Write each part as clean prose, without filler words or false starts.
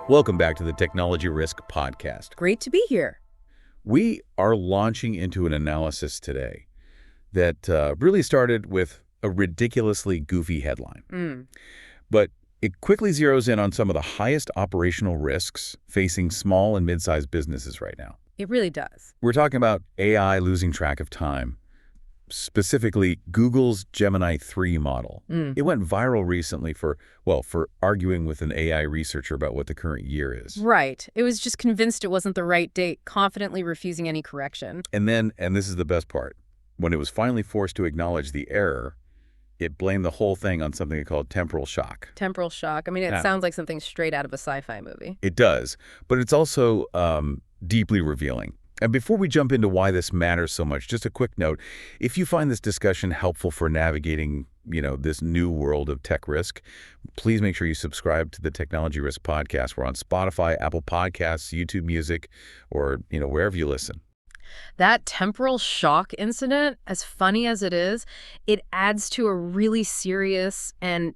Welcome back to the Technology Risk Podcast. Great to be here. We are launching into an analysis today that really started with a ridiculously goofy headline. But it quickly zeroes in on some of the highest operational risks facing small and mid-sized businesses right now. It really does. We're talking about AI losing track of time, specifically Google's Gemini 3 model. It went viral recently for arguing with an AI researcher about what the current year is. Right. It was just convinced it wasn't the right date, confidently refusing any correction. And then, and this is the best part, when it was finally forced to acknowledge the error, it blamed the whole thing on something it called temporal shock. Temporal shock. I mean, it sounds like something straight out of a sci-fi movie. It does, but it's also deeply revealing. And before we jump into why this matters so much, just a quick note. If you find this discussion helpful for navigating, this new world of tech risk, please make sure you subscribe to the Technology Risk Podcast. We're on Spotify, Apple Podcasts, YouTube Music, or, wherever you listen. That temporal shock incident, as funny as it is, it adds to a really serious and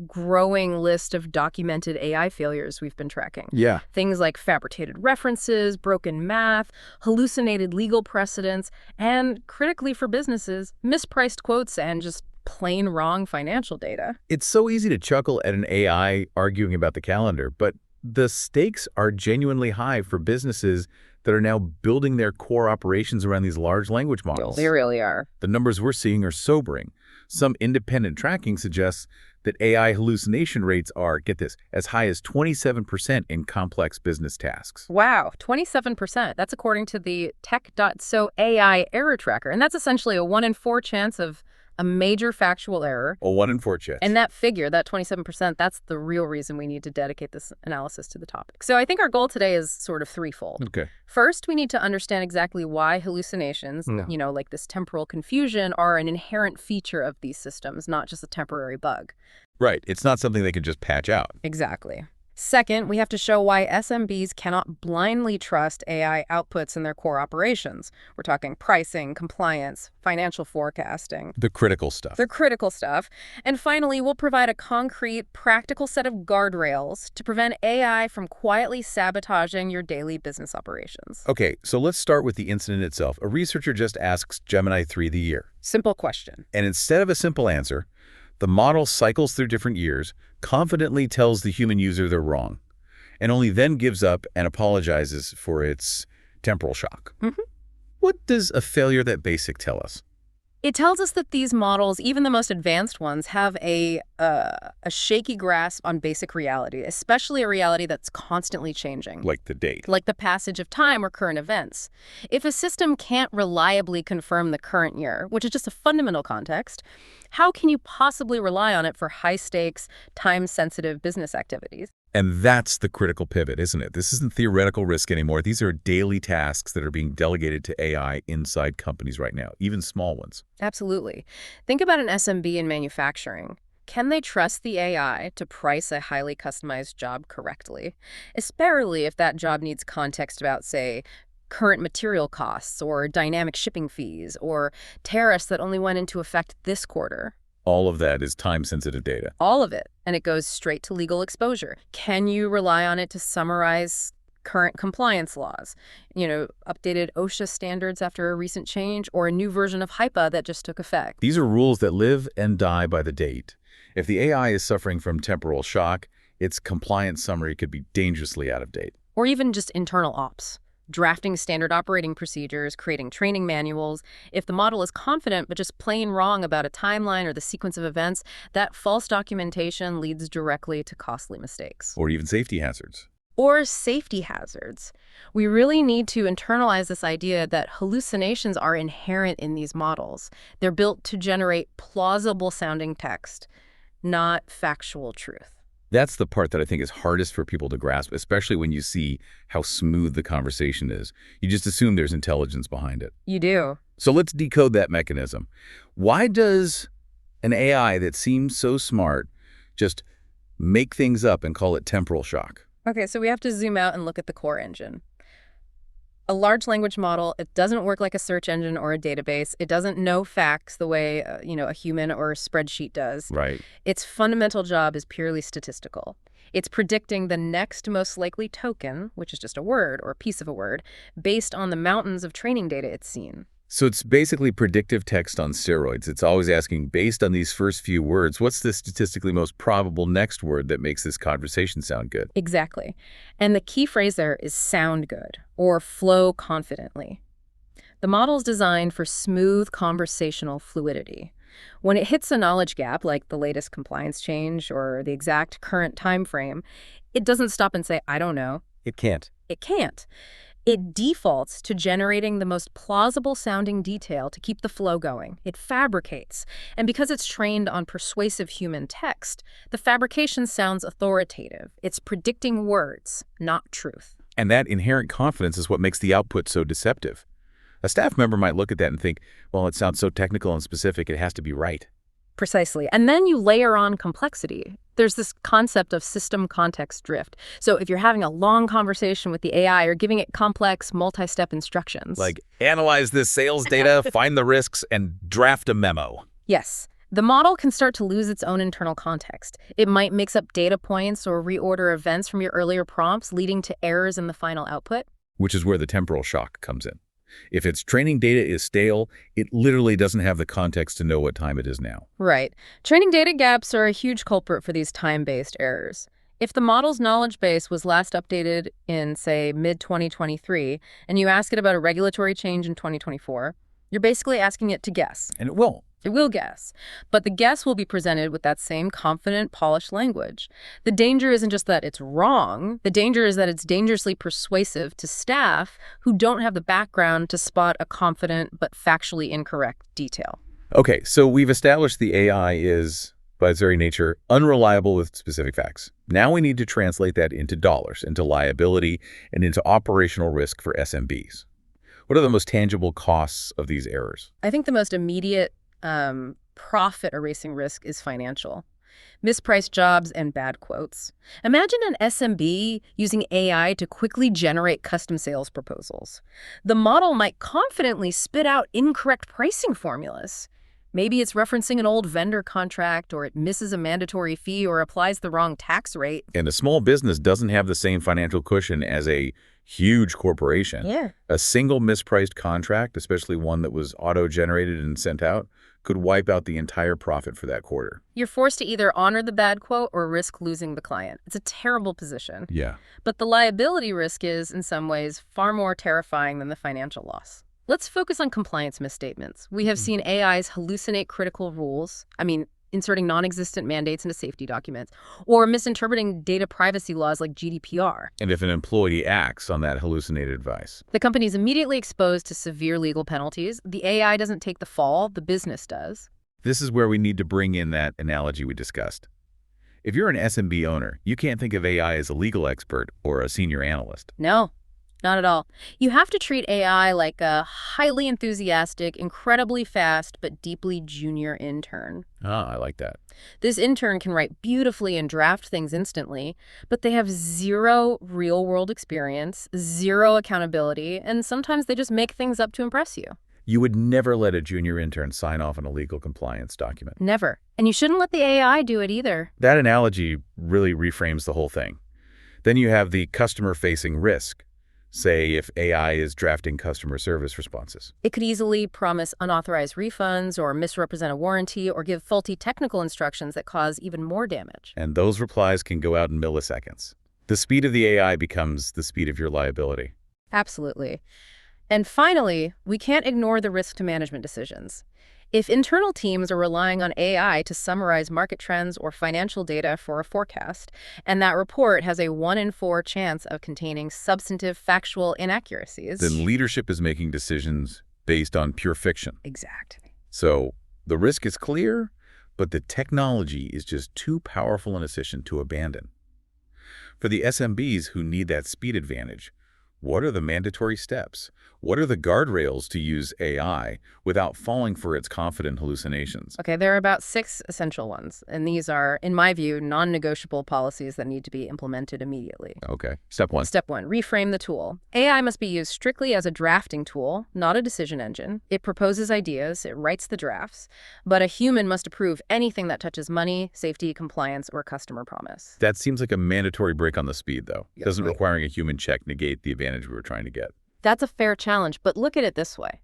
growing list of documented AI failures we've been tracking. Yeah. Things like fabricated references, broken math, hallucinated legal precedents, and, critically for businesses, mispriced quotes and just plain wrong financial data. It's so easy to chuckle at an AI arguing about the calendar, but the stakes are genuinely high for businesses that are now building their core operations around these large language models. They really are. The numbers we're seeing are sobering. Some independent tracking suggests that AI hallucination rates are, get this, as high as 27% in complex business tasks. Wow, 27%. That's according to the Tech.so AI error tracker. And that's essentially a 1 in 4 chance of a major factual error. A 1 in 4 chance. And that figure, that 27%, that's the real reason we need to dedicate this analysis to the topic. So I think our goal today is sort of threefold. Okay. First, we need to understand exactly why hallucinations, like this temporal confusion, are an inherent feature of these systems, not just a temporary bug. Right. It's not something they can just patch out. Exactly. Second, we have to show why SMBs cannot blindly trust AI outputs in their core operations. We're talking pricing, compliance, financial forecasting. The critical stuff. The critical stuff. And finally, we'll provide a concrete, practical set of guardrails to prevent AI from quietly sabotaging your daily business operations. Okay, so let's start with the incident itself. A researcher just asks Gemini 3 the year. Simple question. And instead of a simple answer, the model cycles through different years, confidently tells the human user they're wrong, and only then gives up and apologizes for its temporal shock. What does a failure that basic tell us? It tells us that these models, even the most advanced ones, have a shaky grasp on basic reality, especially a reality that's constantly changing. Like the date. Like the passage of time or current events. If a system can't reliably confirm the current year, which is just a fundamental context, how can you possibly rely on it for high-stakes, time-sensitive business activities? And that's the critical pivot, isn't it? This isn't theoretical risk anymore. These are daily tasks that are being delegated to AI inside companies right now, even small ones. Absolutely. Think about an SMB in manufacturing. Can they trust the AI to price a highly customized job correctly? Especially if that job needs context about, say, current material costs or dynamic shipping fees or tariffs that only went into effect this quarter. All of that is time-sensitive data. All of it. And it goes straight to legal exposure. Can you rely on it to summarize current compliance laws? Updated OSHA standards after a recent change or a new version of HIPAA that just took effect. These are rules that live and die by the date. If the AI is suffering from temporal shock, its compliance summary could be dangerously out of date. Or even just internal ops. Drafting standard operating procedures, creating training manuals. If the model is confident but just plain wrong about a timeline or the sequence of events, that false documentation leads directly to costly mistakes. Or even safety hazards. Or safety hazards. We really need to internalize this idea that hallucinations are inherent in these models. They're built to generate plausible-sounding text, not factual truth. That's the part that I think is hardest for people to grasp, especially when you see how smooth the conversation is. You just assume there's intelligence behind it. You do. So let's decode that mechanism. Why does an AI that seems so smart just make things up and call it temporal shock? Okay, so we have to zoom out and look at the core engine. A large language model, it doesn't work like a search engine or a database. It doesn't know facts the way, a human or a spreadsheet does. Right. Its fundamental job is purely statistical. It's predicting the next most likely token, which is just a word or a piece of a word, based on the mountains of training data it's seen. So it's basically predictive text on steroids. It's always asking, based on these first few words, what's the statistically most probable next word that makes this conversation sound good? Exactly. And the key phrase there is sound good or flow confidently. The model's designed for smooth conversational fluidity. When it hits a knowledge gap, like the latest compliance change or the exact current time frame, it doesn't stop and say, I don't know. It can't. It can't. It defaults to generating the most plausible sounding detail to keep the flow going. It fabricates. And because it's trained on persuasive human text, the fabrication sounds authoritative. It's predicting words, not truth. And that inherent confidence is what makes the output so deceptive. A staff member might look at that and think, well, it sounds so technical and specific, it has to be right. Precisely. And then you layer on complexity. There's this concept of system context drift. So if you're having a long conversation with the AI or giving it complex multi-step instructions. Like, analyze this sales data, find the risks, and draft a memo. Yes. The model can start to lose its own internal context. It might mix up data points or reorder events from your earlier prompts, leading to errors in the final output. Which is where the temporal shock comes in. If its training data is stale, it literally doesn't have the context to know what time it is now. Right. Training data gaps are a huge culprit for these time-based errors. If the model's knowledge base was last updated in, say, mid-2023, and you ask it about a regulatory change in 2024, you're basically asking it to guess. And it will. It will guess. But the guess will be presented with that same confident, polished language. The danger isn't just that it's wrong. The danger is that it's dangerously persuasive to staff who don't have the background to spot a confident but factually incorrect detail. Okay, so we've established the AI is, by its very nature, unreliable with specific facts. Now we need to translate that into dollars, into liability, and into operational risk for SMBs. What are the most tangible costs of these errors? I think the most immediate profit erasing risk is financial. Mispriced jobs and bad quotes. Imagine an SMB using AI to quickly generate custom sales proposals. The model might confidently spit out incorrect pricing formulas. Maybe it's referencing an old vendor contract, or it misses a mandatory fee or applies the wrong tax rate. And a small business doesn't have the same financial cushion as a huge corporation. Yeah. A single mispriced contract, especially one that was auto-generated and sent out, could wipe out the entire profit for that quarter. You're forced to either honor the bad quote or risk losing the client. It's a terrible position. Yeah. But the liability risk is, in some ways, far more terrifying than the financial loss. Let's focus on compliance misstatements. We have seen AIs hallucinate critical rules. Inserting non-existent mandates into safety documents, or misinterpreting data privacy laws like GDPR. And if an employee acts on that hallucinated advice, the company is immediately exposed to severe legal penalties. The AI doesn't take the fall, the business does. this is where we need to bring in that analogy we discussed. If you're an SMB owner, you can't think of AI as a legal expert or a senior analyst. No. Not at all. You have to treat AI like a highly enthusiastic, incredibly fast, but deeply junior intern. Ah, I like that. This intern can write beautifully and draft things instantly, but they have zero real-world experience, zero accountability, and sometimes they just make things up to impress you. You would never let a junior intern sign off on a legal compliance document. Never. And you shouldn't let the AI do it either. That analogy really reframes the whole thing. Then you have the customer-facing risk. Say if AI is drafting customer service responses. It could easily promise unauthorized refunds or misrepresent a warranty or give faulty technical instructions that cause even more damage. And those replies can go out in milliseconds. The speed of the AI becomes the speed of your liability. Absolutely. And finally, we can't ignore the risk to management decisions. If internal teams are relying on AI to summarize market trends or financial data for a forecast, and that report has a 1 in 4 chance of containing substantive factual inaccuracies, then leadership is making decisions based on pure fiction. Exactly. So the risk is clear, but the technology is just too powerful and efficient to abandon. For the SMBs who need that speed advantage, what are the mandatory steps? What are the guardrails to use AI without falling for its confident hallucinations? Okay, there are about 6 essential ones, and these are, in my view, non-negotiable policies that need to be implemented immediately. Okay. Step 1. Step 1, reframe the tool. AI must be used strictly as a drafting tool, not a decision engine. It proposes ideas, it writes the drafts, but a human must approve anything that touches money, safety, compliance, or customer promise. That seems like a mandatory break on the speed, though. Yeah, Doesn't right. requiring a human check negate the advantage we were trying to get. That's a fair challenge, but look at it this way.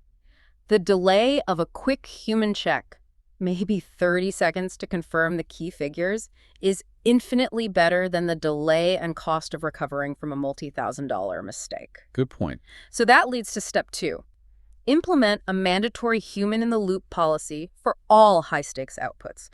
The delay of a quick human check, maybe 30 seconds to confirm the key figures, is infinitely better than the delay and cost of recovering from a multi-thousand-dollar mistake. Good point. So that leads to step 2. Implement a mandatory human-in-the-loop policy for all high-stakes outputs.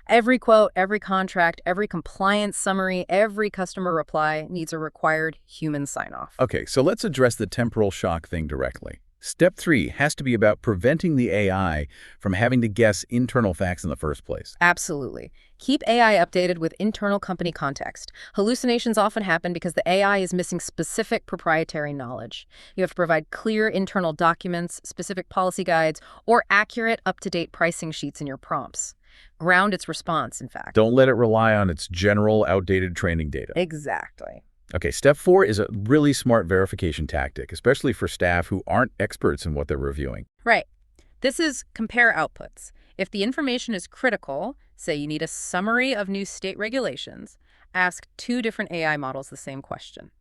Every quote, every contract, every compliance summary, every customer reply needs a required human sign-off. Okay, so let's address the temporal shock thing directly. Step 3 has to be about preventing the AI from having to guess internal facts in the first place. Absolutely. Keep AI updated with internal company context. Hallucinations often happen because the AI is missing specific proprietary knowledge. You have to provide clear internal documents, specific policy guides, or accurate, up-to-date pricing sheets in your prompts. Ground its response, in fact. Don't let it rely on its general, outdated training data. Exactly. Okay, step 4 is a really smart verification tactic, especially for staff who aren't experts in what they're reviewing. Right. This is compare outputs. If the information is critical, say you need a summary of new state regulations, ask 2 different AI models the same question.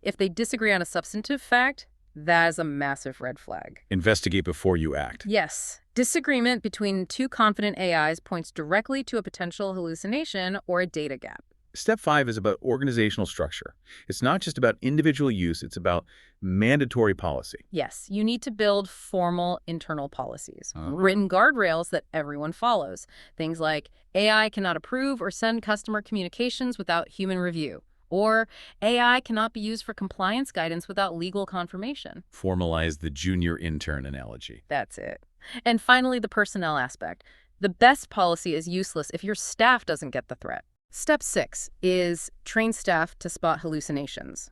If they disagree on a substantive fact, that is a massive red flag. Investigate before you act. Yes. Disagreement between 2 confident AIs points directly to a potential hallucination or a data gap. Step 5 is about organizational structure. It's not just about individual use, it's about mandatory policy. Yes, you need to build formal internal policies, written guardrails that everyone follows. Things like AI cannot approve or send customer communications without human review, or AI cannot be used for compliance guidance without legal confirmation. Formalize the junior intern analogy. That's it. And finally, the personnel aspect. The best policy is useless if your staff doesn't get the threat. Step 6 is train staff to spot hallucinations.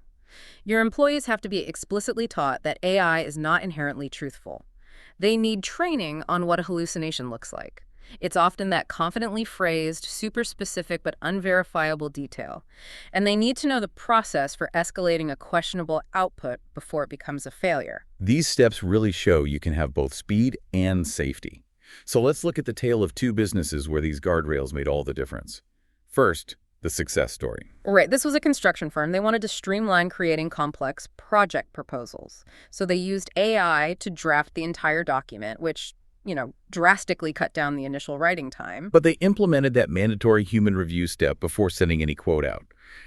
Your employees have to be explicitly taught that AI is not inherently truthful. They need training on what a hallucination looks like. It's often that confidently phrased, super specific but unverifiable detail. And they need to know the process for escalating a questionable output before it becomes a failure. These steps really show you can have both speed and safety. So let's look at the tale of 2 businesses where these guardrails made all the difference. First, the success story. Right. This was a construction firm. They wanted to streamline creating complex project proposals. So they used AI to draft the entire document, which, drastically cut down the initial writing time. But they implemented that mandatory human review step before sending any quote out.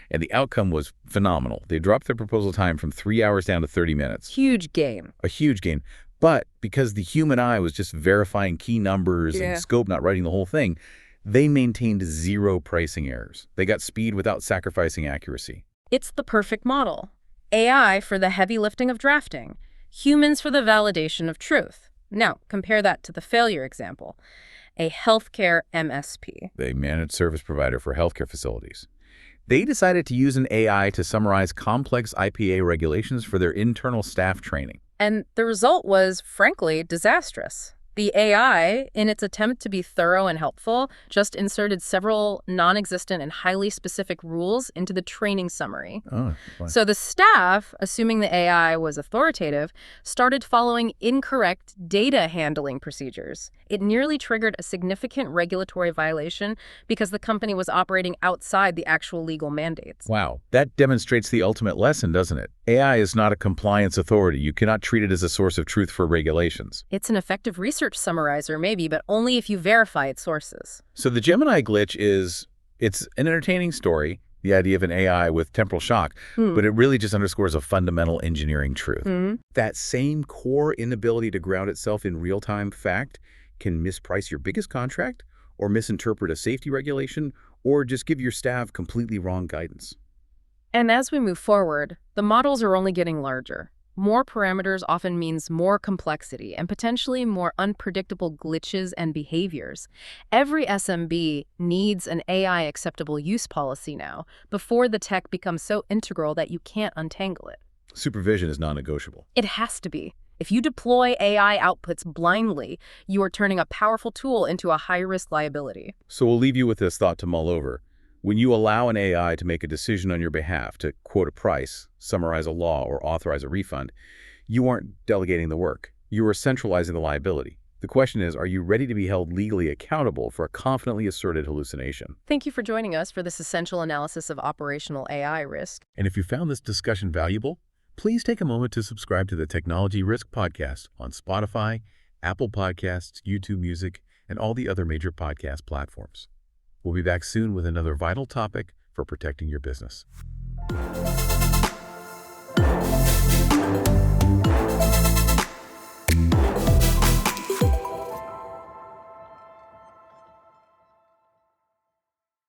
And the outcome was phenomenal. They dropped their proposal time from 3 hours down to 30 minutes. Huge gain. A huge gain. But because the human eye was just verifying key numbers and scope, not writing the whole thing, they maintained 0 pricing errors. They got speed without sacrificing accuracy. It's the perfect model. AI for the heavy lifting of drafting, humans for the validation of truth. Now, compare that to the failure example, a healthcare MSP. They managed service provider for healthcare facilities. They decided to use an AI to summarize complex IPA regulations for their internal staff training. And the result was, frankly, disastrous. The AI, in its attempt to be thorough and helpful, just inserted several non-existent and highly specific rules into the training summary. So the staff, assuming the AI was authoritative, started following incorrect data handling procedures. It nearly triggered a significant regulatory violation because the company was operating outside the actual legal mandates. Wow, that demonstrates the ultimate lesson, doesn't it? AI is not a compliance authority. You cannot treat it as a source of truth for regulations. It's an effective research summarizer, maybe, but only if you verify its sources. So the Gemini glitch it's an entertaining story, the idea of an AI with temporal shock, but it really just underscores a fundamental engineering truth. That same core inability to ground itself in real-time fact can misprice your biggest contract, or misinterpret a safety regulation, or just give your staff completely wrong guidance. And as we move forward, the models are only getting larger. More parameters often means more complexity and potentially more unpredictable glitches and behaviors. Every SMB needs an AI acceptable use policy now before the tech becomes so integral that you can't untangle it. Supervision is non-negotiable. It has to be. If you deploy AI outputs blindly, you are turning a powerful tool into a high-risk liability. So we'll leave you with this thought to mull over. When you allow an AI to make a decision on your behalf, to quote a price, summarize a law, or authorize a refund, you aren't delegating the work. You are centralizing the liability. The question is, are you ready to be held legally accountable for a confidently asserted hallucination? Thank you for joining us for this essential analysis of operational AI risk. And if you found this discussion valuable, please take a moment to subscribe to the Technology Risk Podcast on Spotify, Apple Podcasts, YouTube Music, and all the other major podcast platforms. We'll be back soon with another vital topic for protecting your business.